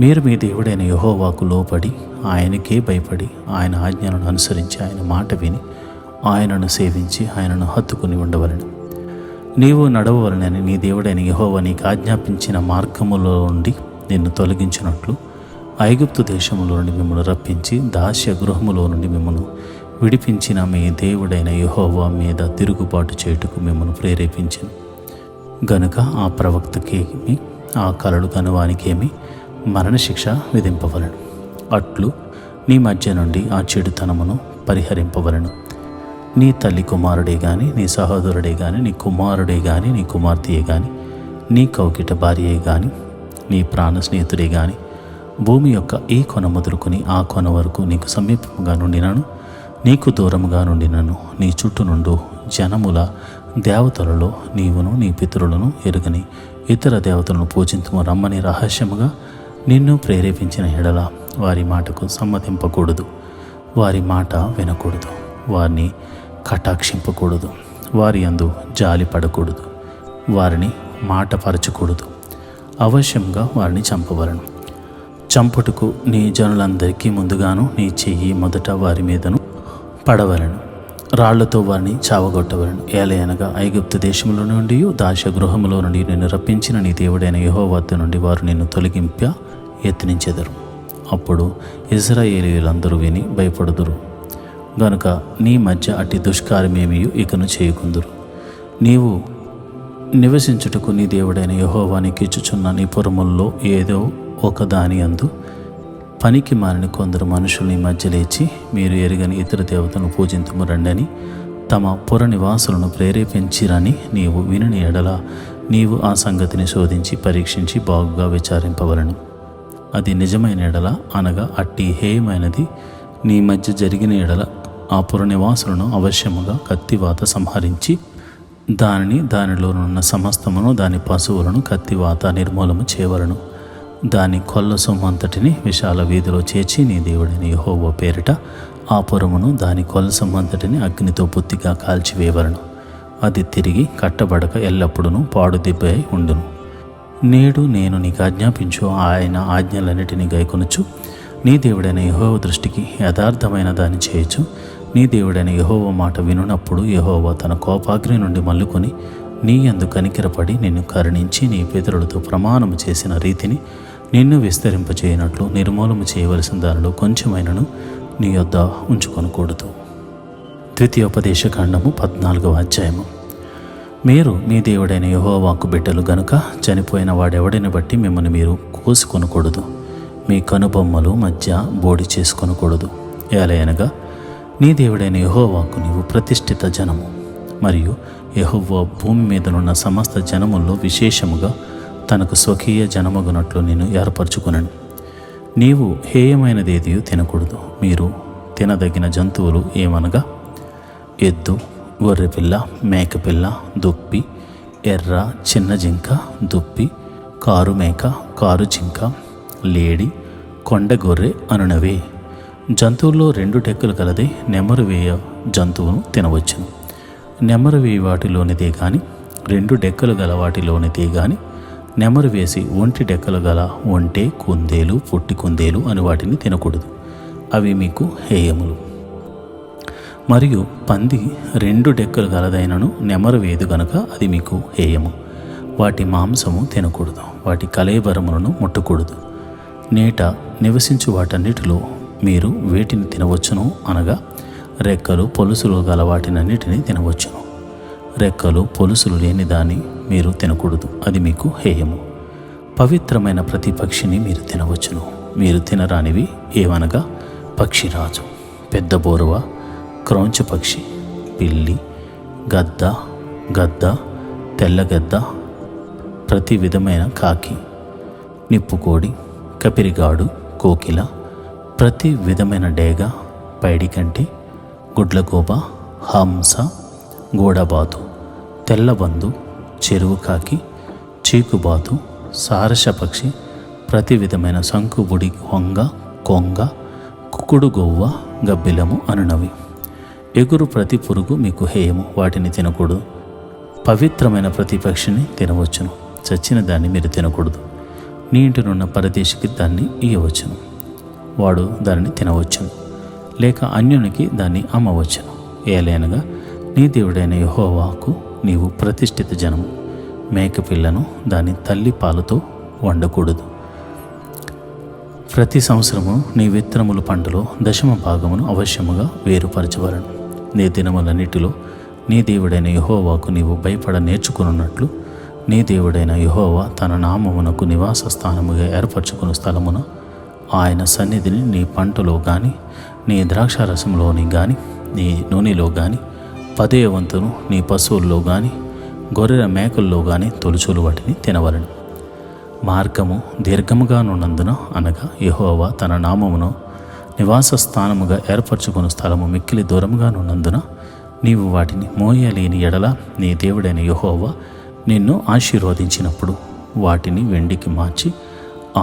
మీరు మీ దేవుడైన యెహోవాకు లోబడి ఆయనకే భయపడి ఆయన ఆజ్ఞలను అనుసరించి ఆయన మాట విని ఆయనను సేవించి ఆయనను హత్తుకుని ఉండవలను. నీవు నడవవలనని నీ దేవుడైన యెహోవా నీకు ఆజ్ఞాపించిన మార్గములో నుండి నిన్ను తొలగించినట్లు ఐగుప్తు దేశములో నుండి మిమ్మల్ని రప్పించి దాస్య గృహములో నుండి మిమ్మల్ని విడిపించిన మీ దేవుడైన యెహోవా మీద తిరుగుబాటు చేయుటకు మిమ్మల్ని ప్రేరేపించను గనుక ఆ ప్రవక్తకేమి ఆ కలలు కనువానికేమి మరణశిక్ష విధింపవలను. అట్లు నీ మధ్య నుండి ఆ చెడుతనమును పరిహరింపవలను. నీ తల్లి కుమారుడే గాని నీ సహోదరుడే గాని నీ కుమారుడే గాని నీ కుమార్తెయే గాని నీ కౌకిట భార్యే గాని నీ ప్రాణ స్నేహితుడే గాని భూమి యొక్క ఈ కొన మొదలుకొని ఆ కొన వరకు నీకు సమీపంగా నుండినను నీకు దూరముగా నుండినను నీ చుట్టూ నుండు జనముల దేవతలలో నీవును నీ పితరులను ఎరుగని ఇతర దేవతలను పూజింతుము రమ్మని రహస్యముగా నిన్ను ప్రేరేపించిన ఎడల వారి మాటకు సమ్మతింపకూడదు, వారి మాట వినకూడదు, వారిని కటాక్షింపకూడదు, వారి యందు జాలి పడకూడదు, వారిని మాట పరచకూడదు, అవశ్యంగా వారిని చంపవలను. చంపుటకు నీ జనులందరికీ ముందుగాను నీ చెయ్యి మొదట వారి మీదను పడవలను, రాళ్లతో వారిని చావగొట్టవలను. ఏలయనగా ఐగుప్తు దేశంలో నుండి దాస్య గృహములో నుండి నిన్ను రప్పించిన నీ దేవుడైన యెహోవా వద్ద నుండి వారు నిన్ను తొలగింప యత్నించెదరు. అప్పుడు ఇశ్రాయేలీయులందరూ విని భయపడుదురు గనుక నీ మధ్య అట్టి దుష్కార్యమేమీ ఇకను చేయకుందురు. నీవు నివసించుటకు నీ దేవుడైన యెహోవా నీకు ఇచ్చుచున్న నీ పురముల్లో ఏదో ఒక దాని అందు పనికి మారిన కొందరు మనుషులు నీ మధ్య లేచి మీరు ఎరుగని ఇతర దేవతను పూజింతుము రండని తమ పుర నివాసులను ప్రేరేపించిరని నీవు వినని ఎడల నీవు ఆ సంగతిని శోధించి పరీక్షించి బాగుగా విచారింపవలను. అది నిజమైన ఎడల అనగా అట్టి హేయమైనది నీ మధ్య జరిగిన ఎడల ఆ పుర నివాసులను అవశ్యముగా కత్తివాత సంహరించి దానిలోనున్న సమస్తమును దాని పశువులను కత్తివాత నిర్మూలము చేయవలను. దాని కొల్ల సొమ్మంతటిని విశాల వీధిలో చేర్చి నీ దేవుడైన యెహోవా పేరిట ఆ పురమును దాని కొల్ల సొమ్మంతటిని అగ్నితో పూర్తిగా కాల్చివేయవలను. అది తిరిగి కట్టబడక ఎల్లప్పుడూ పాడుదిబ్బై ఉండును. నేడు నేను నీకు ఆజ్ఞాపించు ఆయన ఆజ్ఞలన్నిటినీ గైకొనుచు నీ దేవుడైన యెహోవా దృష్టికి యథార్థమైన దాన్ని చేయొచ్చు. నీ దేవుడైన యెహోవా మాట వినున్నప్పుడు యెహోవా తన కోపాగ్ని నుండి మల్లుకొని నీ యందు కనికరపడి నిన్ను కరుణించి నీ పితరులతో ప్రమాణము చేసిన రీతిని నిన్ను విస్తరింపచేయనట్లు నిర్మూలము చేయవలసిన దానిలో కొంచెమైనను నీ యొద్ద ఉంచుకొనకూడదు. ద్వితీయోపదేశకాండము 14వ అధ్యాయము. మీరు మీ దేవుడైన యెహోవాకు బిడ్డలు గనుక చనిపోయిన వాడెవడిని బట్టి మిమ్మల్ని మీరు కోసుకొనకూడదు, మీ కనుబొమ్మలు మధ్య బోడి చేసుకొనకూడదు. ఏలయనగా నీ దేవుడైన యెహోవాకు నీవు ప్రతిష్ఠిత జనము, మరియు యెహోవా భూమి మీదనున్న సమస్త జనముల్లో విశేషముగా తనకు స్వకీయ జనమగునట్లు నేను ఏర్పరచుకునను. నీవు హేయమైనదేదియు తినకూడదు. మీరు తినదగిన జంతువులు ఏమనగా ఎద్దు, గొర్రెపిల్ల, మేకపిల్ల, దుప్పి, ఎర్ర, చిన్న జింక, దుప్పి, కారు మేక, కారు జింక, లేడి, కొండ గొర్రె అనునవే. జంతువుల్లో 2 డెక్కలు కలదే నెమరు వేయ జంతువును తినవచ్చును. నెమరు వేయి వాటిలోనిదే గాని 2 డెక్కలు గల వాటిలోనిదే గాని నెమరు వేసి 1 డెక్కలు గల ఒంటె, కుందేలు, పొట్టి కుందేలు అని వాటిని తినకూడదు. అవి మీకు హేయములు. మరియు పంది 2 డెక్కలు గలదైనను నెమరు వేదు గనుక అది మీకు హేయము. వాటి మాంసము తినకూడదు. వాటి కళేబరములను ముట్టకూడదు. నేట నివసించు వాటన్నిటిలో మీరు వేటిని తినవచ్చును అనగా రెక్కలు, పొలుసులు గల వాటినన్నిటినీ తినవచ్చును. రెక్కలు, పొలుసులు లేని దాన్ని మీరు తినకూడదు. అది మీకు హేయము. పవిత్రమైన ప్రతి పక్షిని మీరు తినవచ్చును. మీరు తినరానివి ఏవనగా పక్షిరాజు, పెద్ద బోరువ, క్రౌంచ పక్షి, పిల్లి, గద్ద, తెల్లగద్ద, ప్రతి విధమైన కాకి, నిప్పుకోడి, కపిరిగాడు, కోకిల, ప్రతి విధమైన డేగ, పైడికంటి, గుడ్లగోబ, హంస, గోడబాతు, తెల్లబందు, చెరువు కాకి, చీకుబాతు, సారస పక్షి, ప్రతి విధమైన శంకుబుడి, వంగ, కొంగ, కుకుడు గొవ్వ, గబ్బిలము అనునవి. ఎగురు ప్రతి పురుగు మీకు హేయము. వాటిని తినకూడదు. పవిత్రమైన ప్రతి పక్షిని తినవచ్చును. చచ్చిన దాన్ని మీరు తినకూడదు. నీ ఇంటినున్న పరదేశికి దాన్ని ఇయ్యవచ్చును. వాడు దానిని తినవచ్చును, లేక అన్యునికి దాన్ని అమ్మవచ్చును. ఏలైనగా నీ దేవుడైన యెహోవాకు నీవు ప్రతిష్ఠిత జనము. మేకపిల్లను దాని తల్లి పాలతో వండకూడదు. ప్రతి సంవత్సరము నీ విత్తనముల పంటలో 10వ భాగమును అవశ్యముగా వేరుపరచవలను. నీ దినములన్నిటిలో నీ దేవుడైన యెహోవాకు నీవు భయపడ నేర్చుకున్నట్లు నీ దేవుడైన యెహోవా తన నామమునకు నివాస స్థానముగా ఏర్పరచుకున్న స్థలమున ఆయన సన్నిధిని నీ పంటలో కానీ, నీ ద్రాక్షారసంలోని కానీ, నీ నూనెలో కానీ, 10వ వంతును నీ పశువుల్లో కానీ, గొర్రెల మేకల్లో కానీ తొలుచులు వాటిని తినవలను. మార్గము దీర్ఘముగానున్నందున అనగా యెహోవా తన నామమును నివాస స్థానముగా ఏర్పరచుకున్న స్థలము మిక్కిలి దూరముగానున్నందున నీవు వాటిని మోయలేని ఎడల నీ దేవుడైన యెహోవా నిన్ను ఆశీర్వదించినప్పుడు వాటిని వెండికి మార్చి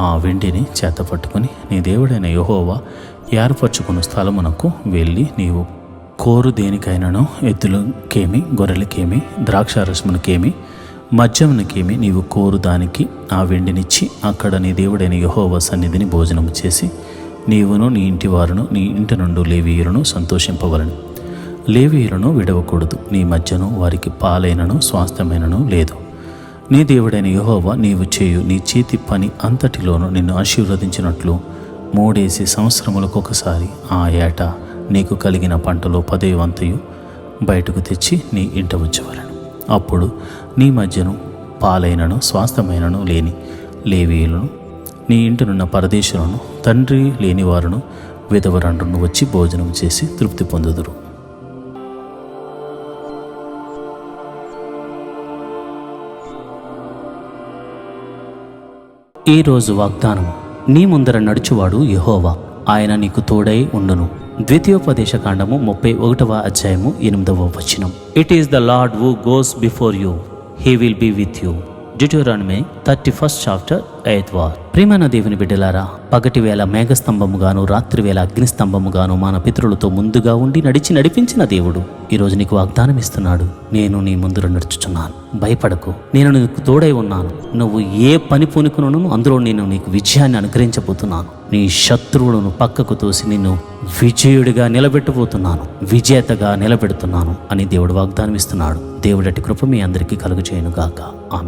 ఆ వెండిని చేతపట్టుకుని నీ దేవుడైన యెహోవా ఏర్పరచుకున్న స్థలమునకు వెళ్ళి నీవు కోరు దేనికైనాను, ఎద్దులకేమి, గొర్రెలకేమి, ద్రాక్షారసమునకేమి, మద్యమునకేమి నీవు కోరు దానికి ఆ వెండినిచ్చి అక్కడ నీ దేవుడైన యెహోవా సన్నిధిని భోజనము చేసి నీవును నీ ఇంటి వారును నీ ఇంటి నుండి లేవీయులను సంతోషింపవలను. లేవీయులను విడవకూడదు. నీ మధ్యను వారికి పాలైనను స్వాస్థ్యమైనను లేదు. నీ దేవుడైన యెహోవా నీవు చేయు నీ చేతి పని అంతటిలోనూ నిన్ను ఆశీర్వదించినట్లు 3 సంవత్సరములకొకసారి ఆ ఏట నీకు కలిగిన పంటలో 10వ వంతు బయటకు తెచ్చి నీ ఇంట ఉంచవలను. అప్పుడు నీ మధ్యను పాలైనను స్వాస్థ్యమైనను లేని లేవీయులను, నీ ఇంటినున్న పరదేశులను, తండ్రి లేని వారును, విధవరండ్రును వచ్చి భోజనం చేసి తృప్తి పొందుదురు. ఈరోజు వాగ్దానం. నీ ముందర నడుచువాడు యెహోవా, ఆయన నీకు తోడై ఉండును. ద్వితీయోపదేశకాండము 31వ అధ్యాయము 8వ వచనం. It is the Lord who goes before you, he will be with you. Deuteronomy 31st chapter 8th verse. ప్రియమైన దేవుని బిడ్డలారా, పగటి వేళ మేఘస్తంభముగాను రాత్రి వేళ అగ్నిస్తంభముగాను మన పితరులతో ముందుగా ఉండి నడిపించిన దేవుడు ఈరోజు నీకు వాగ్దానం ఇస్తున్నాడు. నేను నీ ముందు నడుచుచున్నాను, భయపడకు, నేను నీకు తోడై ఉన్నాను. నువ్వు ఏ పని పూనుకును అందులో నేను నీకు విజయాన్ని అనుగ్రహించబోతున్నాను. నీ శత్రువులను పక్కకు తోసి నిన్ను విజయుడిగా నిలబెట్టబోతున్నాను, విజేతగా నిలబెడుతున్నాను అని దేవుడు వాగ్దానం ఇస్తున్నాడు. దేవుడటి కృప మీ అందరికీ కలుగజేయును గాక. ఆమేన్.